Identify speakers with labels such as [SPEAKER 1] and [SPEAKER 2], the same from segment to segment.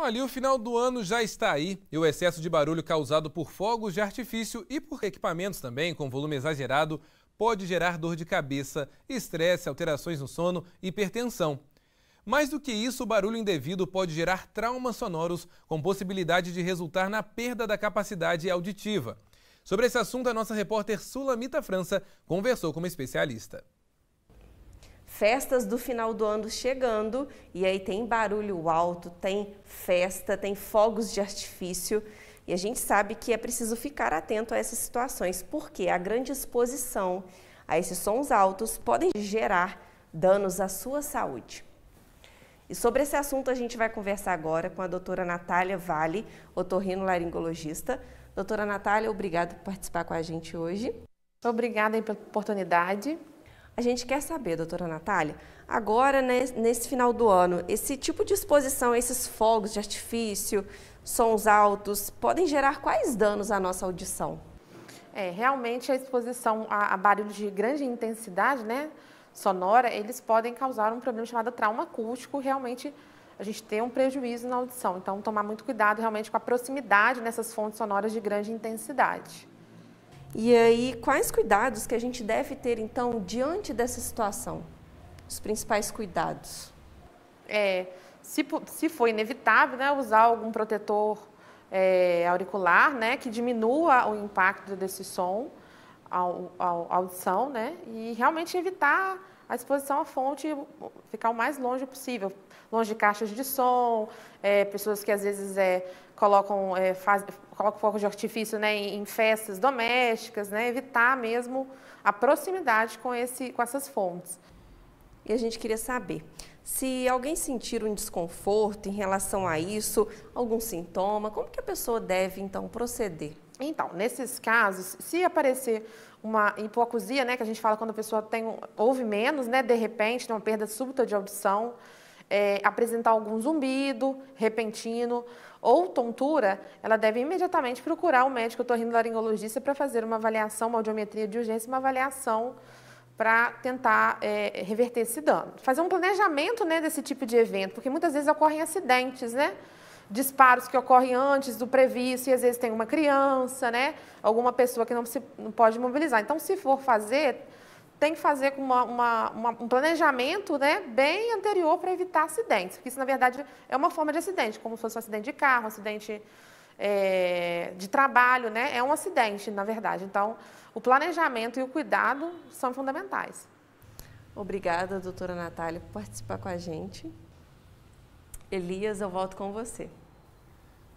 [SPEAKER 1] Olha, e o final do ano já está aí e o excesso de barulho causado por fogos de artifício e por equipamentos também com volume exagerado pode gerar dor de cabeça, estresse, alterações no sono e hipertensão. Mais do que isso, o barulho indevido pode gerar traumas sonoros com possibilidade de resultar na perda da capacidade auditiva. Sobre esse assunto, a nossa repórter Sulamita França conversou com uma especialista.
[SPEAKER 2] Festas do final do ano chegando e aí tem barulho alto, tem festa, tem fogos de artifício e a gente sabe que é preciso ficar atento a essas situações porque a grande exposição a esses sons altos podem gerar danos à sua saúde. E sobre esse assunto a gente vai conversar agora com a doutora Natália Vale, otorrinolaringologista. Doutora Natália, obrigada por participar com a gente hoje.
[SPEAKER 3] Obrigada pela oportunidade.
[SPEAKER 2] A gente quer saber, doutora Natália, agora, né, nesse final do ano, esse tipo de exposição a esses fogos de artifício, sons altos, podem gerar quais danos à nossa audição?
[SPEAKER 3] Realmente a exposição a barulhos de grande intensidade, né, sonora, eles podem causar um problema chamado trauma acústico, realmente a gente tem um prejuízo na audição. Então, tomar muito cuidado realmente com a proximidade nessas fontes sonoras de grande intensidade.
[SPEAKER 2] E aí, quais cuidados que a gente deve ter, então, diante dessa situação? Os principais cuidados?
[SPEAKER 3] Se for inevitável, né, usar algum protetor auricular, né, que diminua o impacto desse som à audição, né, e realmente evitar a exposição à fonte, ficar o mais longe possível, longe de caixas de som, pessoas que às vezes colocam fogos de artifício, né, em festas domésticas, né, evitar mesmo a proximidade com essas fontes.
[SPEAKER 2] E a gente queria saber, se alguém sentir um desconforto em relação a isso, algum sintoma, como que a pessoa deve então proceder?
[SPEAKER 3] Então, nesses casos, se aparecer uma hipoacusia, né, que a gente fala quando a pessoa ouve menos, né, de repente, uma perda súbita de audição, apresentar algum zumbido repentino ou tontura, ela deve imediatamente procurar o médico otorrinolaringologista para fazer uma avaliação, uma audiometria de urgência, uma avaliação para tentar reverter esse dano. Fazer um planejamento, né, desse tipo de evento, porque muitas vezes ocorrem acidentes, né? Disparos que ocorrem antes do previsto e às vezes tem uma criança, né? Alguma pessoa que não pode mobilizar. Então, se for fazer, tem que fazer com um planejamento, né, bem anterior para evitar acidentes, porque isso, na verdade, é uma forma de acidente, como se fosse um acidente de carro, um acidente de trabalho, né? É um acidente, na verdade. Então, o planejamento e o cuidado são fundamentais.
[SPEAKER 2] Obrigada, doutora Natália, por participar com a gente. Elias, eu volto com você.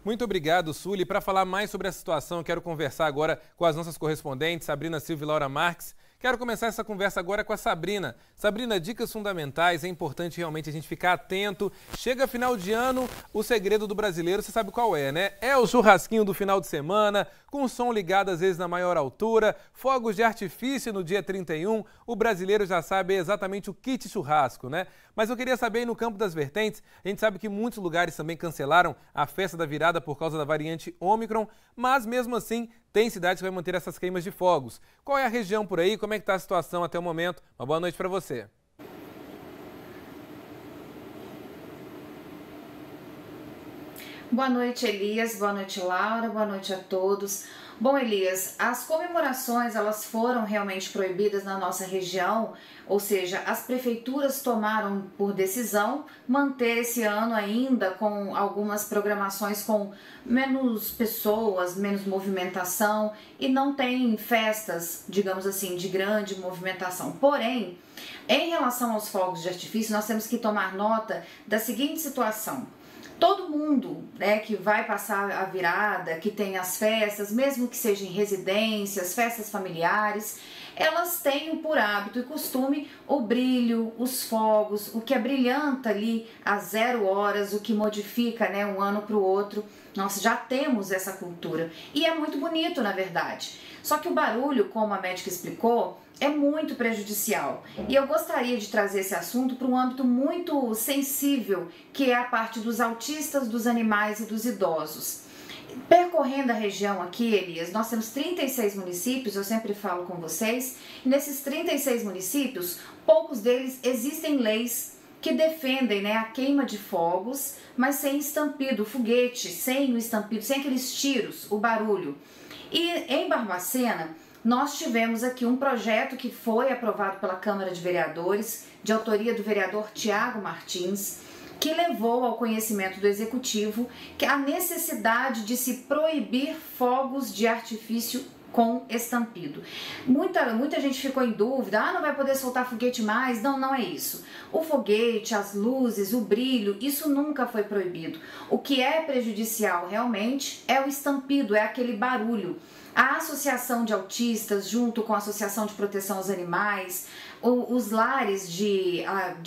[SPEAKER 1] Muito obrigado, Suli. Para falar mais sobre a situação, eu quero conversar agora com as nossas correspondentes, Sabrina Silva e Laura Marques. Quero começar essa conversa agora com a Sabrina. Sabrina, dicas fundamentais, é importante realmente a gente ficar atento. Chega final de ano, o segredo do brasileiro, você sabe qual é, né? É o churrasquinho do final de semana, com o som ligado às vezes na maior altura, fogos de artifício no dia 31, o brasileiro já sabe exatamente o kit churrasco, né? Mas eu queria saber, no campo das vertentes, a gente sabe que muitos lugares também cancelaram a festa da virada por causa da variante Ômicron, mas mesmo assim tem cidades que vão manter essas queimas de fogos. Qual é a região por aí? Como é que está a situação até o momento? Uma boa noite para você.
[SPEAKER 4] Boa noite, Elias. Boa noite, Laura. Boa noite a todos. Bom, Elias, as comemorações elas foram realmente proibidas na nossa região, ou seja, as prefeituras tomaram por decisão manter esse ano ainda com algumas programações com menos pessoas, menos movimentação e não tem festas, digamos assim, de grande movimentação. Porém, em relação aos fogos de artifício, nós temos que tomar nota da seguinte situação. Todo mundo, né, que vai passar a virada, que tem as festas, mesmo que sejam em residências, festas familiares, elas têm por hábito e costume o brilho, os fogos, o que abrilhanta ali às 0 horas, o que modifica, né, um ano para o outro. Nós já temos essa cultura e é muito bonito, na verdade. Só que o barulho, como a médica explicou, é muito prejudicial. E eu gostaria de trazer esse assunto para um âmbito muito sensível, que é a parte dos autistas, dos animais e dos idosos. Percorrendo a região aqui, Elias, nós temos 36 municípios, eu sempre falo com vocês, e nesses 36 municípios, poucos deles existem leis que defendem, né, a queima de fogos, mas sem estampido, foguete, sem o estampido, sem aqueles tiros, o barulho. E em Barbacena, nós tivemos aqui um projeto que foi aprovado pela Câmara de Vereadores, de autoria do vereador Tiago Martins, que levou ao conhecimento do Executivo que a necessidade de se proibir fogos de artifício com estampido. Muita gente ficou em dúvida, não vai poder soltar foguete mais. Não, não é isso. O foguete, as luzes, o brilho, isso nunca foi proibido. O que é prejudicial realmente é o estampido, é aquele barulho. A Associação de Autistas, junto com a Associação de Proteção aos Animais, os lares de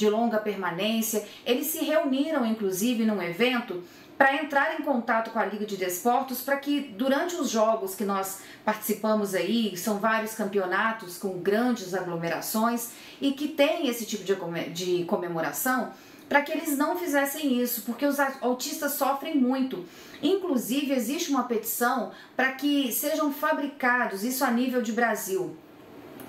[SPEAKER 4] longa permanência, eles se reuniram inclusive num evento para entrar em contato com a Liga de Desportos para que durante os jogos que nós participamos aí, são vários campeonatos com grandes aglomerações e que tem esse tipo de comemoração, para que eles não fizessem isso, porque os autistas sofrem muito. Inclusive existe uma petição para que sejam fabricados, isso a nível de Brasil,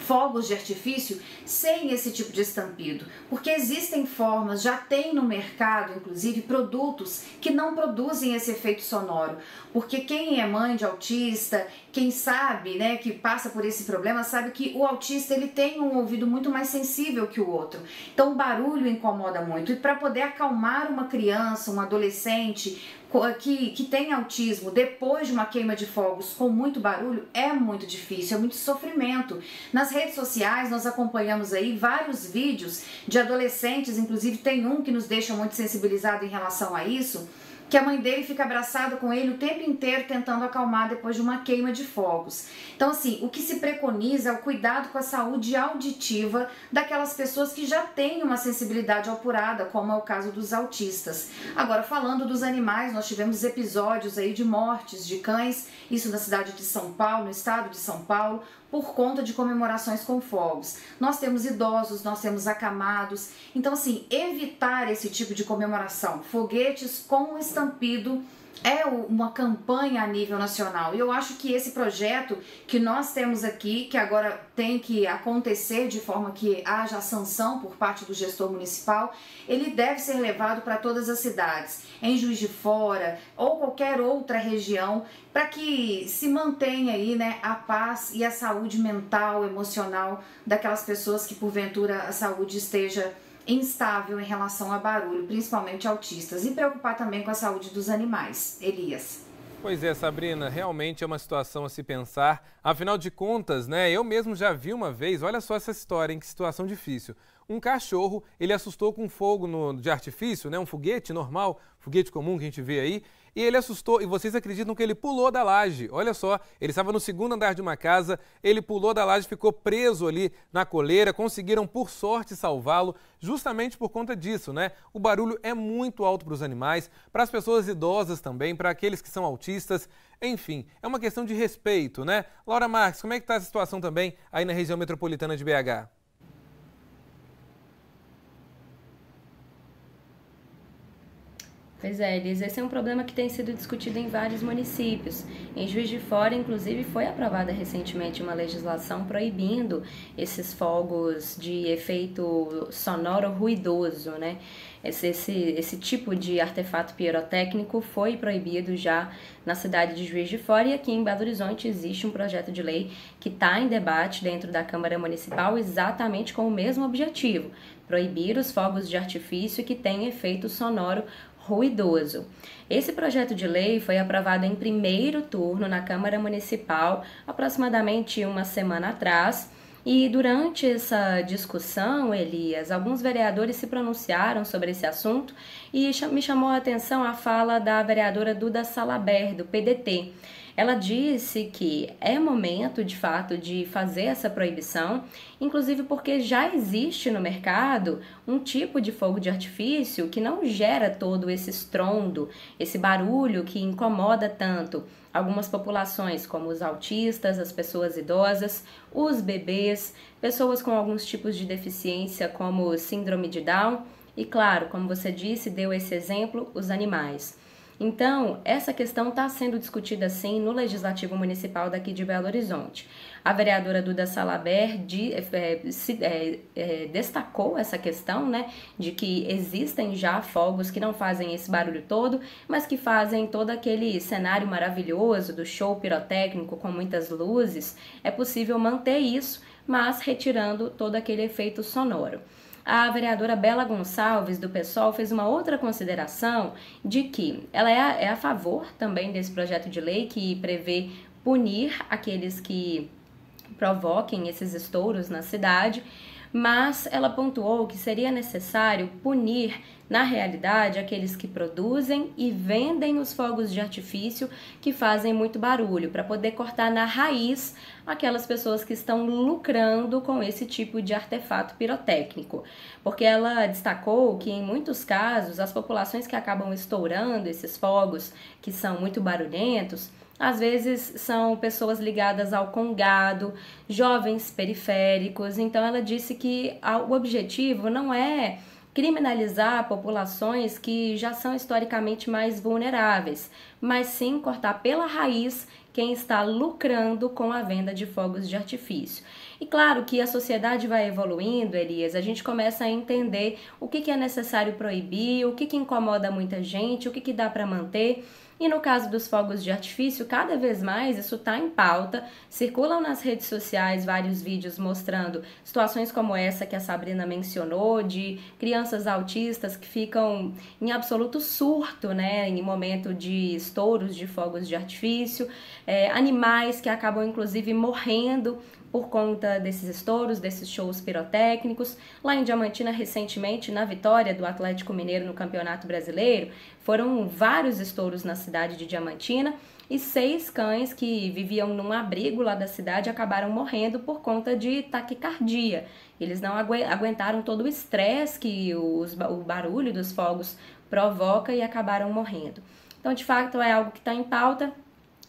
[SPEAKER 4] fogos de artifício sem esse tipo de estampido, porque existem formas, já tem no mercado inclusive produtos que não produzem esse efeito sonoro, porque quem é mãe de autista, quem sabe, né, que passa por esse problema, sabe que o autista ele tem um ouvido muito mais sensível que o outro, então o barulho incomoda muito, e para poder acalmar uma criança, um adolescente que tem autismo depois de uma queima de fogos com muito barulho, é muito difícil, é muito sofrimento. Nas redes sociais nós acompanhamos aí vários vídeos de adolescentes, inclusive tem um que nos deixa muito sensibilizado em relação a isso, que a mãe dele fica abraçada com ele o tempo inteiro tentando acalmar depois de uma queima de fogos. Então assim, o que se preconiza é o cuidado com a saúde auditiva daquelas pessoas que já têm uma sensibilidade apurada, como é o caso dos autistas. Agora, falando dos animais, nós tivemos episódios aí de mortes de cães, isso na cidade de São Paulo, no estado de São Paulo, por conta de comemorações com fogos. Nós temos idosos, nós temos acamados, então assim, evitar esse tipo de comemoração, foguetes com estampido, é uma campanha a nível nacional. E eu acho que esse projeto que nós temos aqui, que agora tem que acontecer de forma que haja sanção por parte do gestor municipal, ele deve ser levado para todas as cidades, em Juiz de Fora ou qualquer outra região, para que se mantenha aí, né, a paz e a saúde mental, emocional daquelas pessoas que porventura a saúde esteja instável em relação a barulho, principalmente autistas, e preocupar também com a saúde dos animais. Elias.
[SPEAKER 1] Pois é, Sabrina, realmente é uma situação a se pensar. Afinal de contas, né, eu mesmo já vi uma vez, olha só essa história, em que situação difícil. Um cachorro, ele assustou com fogo de artifício, né, um foguete normal, foguete comum que a gente vê aí, e ele assustou, e vocês acreditam que ele pulou da laje. Olha só, ele estava no segundo andar de uma casa, ele pulou da laje, ficou preso ali na coleira, conseguiram por sorte salvá-lo, justamente por conta disso, né? O barulho é muito alto para os animais, para as pessoas idosas também, para aqueles que são autistas, enfim, é uma questão de respeito, né? Laura Marques, como é que está a situação também aí na região metropolitana de BH?
[SPEAKER 5] Pois é, Elis, esse é um problema que tem sido discutido em vários municípios. Em Juiz de Fora, inclusive, foi aprovada recentemente uma legislação proibindo esses fogos de efeito sonoro ruidoso, né? Esse tipo de artefato pirotécnico foi proibido já na cidade de Juiz de Fora, e aqui em Belo Horizonte existe um projeto de lei que está em debate dentro da Câmara Municipal exatamente com o mesmo objetivo: proibir os fogos de artifício que têm efeito sonoro ruidoso. Esse projeto de lei foi aprovado em primeiro turno na Câmara Municipal aproximadamente uma semana atrás, e durante essa discussão, Elias, alguns vereadores se pronunciaram sobre esse assunto, e me chamou a atenção a fala da vereadora Duda Salaber, do PDT. Ela disse que é momento, de fato, de fazer essa proibição, inclusive porque já existe no mercado um tipo de fogo de artifício que não gera todo esse estrondo, esse barulho que incomoda tanto algumas populações, como os autistas, as pessoas idosas, os bebês, pessoas com alguns tipos de deficiência, como síndrome de Down e, claro, como você disse, deu esse exemplo, os animais. Então, essa questão está sendo discutida, sim, no Legislativo Municipal daqui de Belo Horizonte. A vereadora Duda Salaber destacou essa questão, né, de que existem já fogos que não fazem esse barulho todo, mas que fazem todo aquele cenário maravilhoso do show pirotécnico com muitas luzes. É possível manter isso, mas retirando todo aquele efeito sonoro. A vereadora Bela Gonçalves, do PSOL, fez uma outra consideração de que ela é a favor também desse projeto de lei que prevê punir aqueles que provoquem esses estouros na cidade, mas ela pontuou que seria necessário punir, na realidade, aqueles que produzem e vendem os fogos de artifício que fazem muito barulho, para poder cortar na raiz aquelas pessoas que estão lucrando com esse tipo de artefato pirotécnico. Porque ela destacou que, em muitos casos, as populações que acabam estourando esses fogos, que são muito barulhentos, às vezes são pessoas ligadas ao congado, jovens periféricos. Então ela disse que o objetivo não é criminalizar populações que já são historicamente mais vulneráveis, mas sim cortar pela raiz quem está lucrando com a venda de fogos de artifício. E claro que a sociedade vai evoluindo, Elias, a gente começa a entender o que é necessário proibir, o que incomoda muita gente, o que dá para manter. E no caso dos fogos de artifício, cada vez mais isso está em pauta, circulam nas redes sociais vários vídeos mostrando situações como essa que a Sabrina mencionou, de crianças autistas que ficam em absoluto surto, né, em momento de estouros de fogos de artifício, animais que acabam inclusive morrendo por conta desses estouros, desses shows pirotécnicos. Lá em Diamantina, recentemente, na vitória do Atlético Mineiro no Campeonato Brasileiro, foram vários estouros na cidade de Diamantina e 6 cães que viviam num abrigo lá da cidade acabaram morrendo por conta de taquicardia. Eles não aguentaram todo o estresse que o barulho dos fogos provoca e acabaram morrendo. Então, de fato, é algo que está em pauta.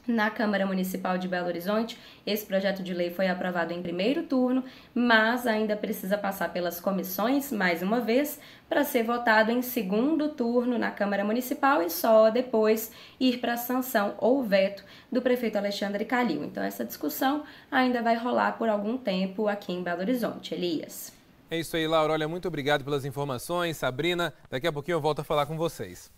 [SPEAKER 5] Na Câmara Municipal de Belo Horizonte, esse projeto de lei foi aprovado em primeiro turno, mas ainda precisa passar pelas comissões, mais uma vez, para ser votado em segundo turno na Câmara Municipal e só depois ir para a sanção ou veto do prefeito Alexandre Calil. Então, essa discussão ainda vai rolar por algum tempo aqui em Belo Horizonte. Elias.
[SPEAKER 1] É isso aí, Laura. Olha, muito obrigado pelas informações. Sabrina, daqui a pouquinho eu volto a falar com vocês.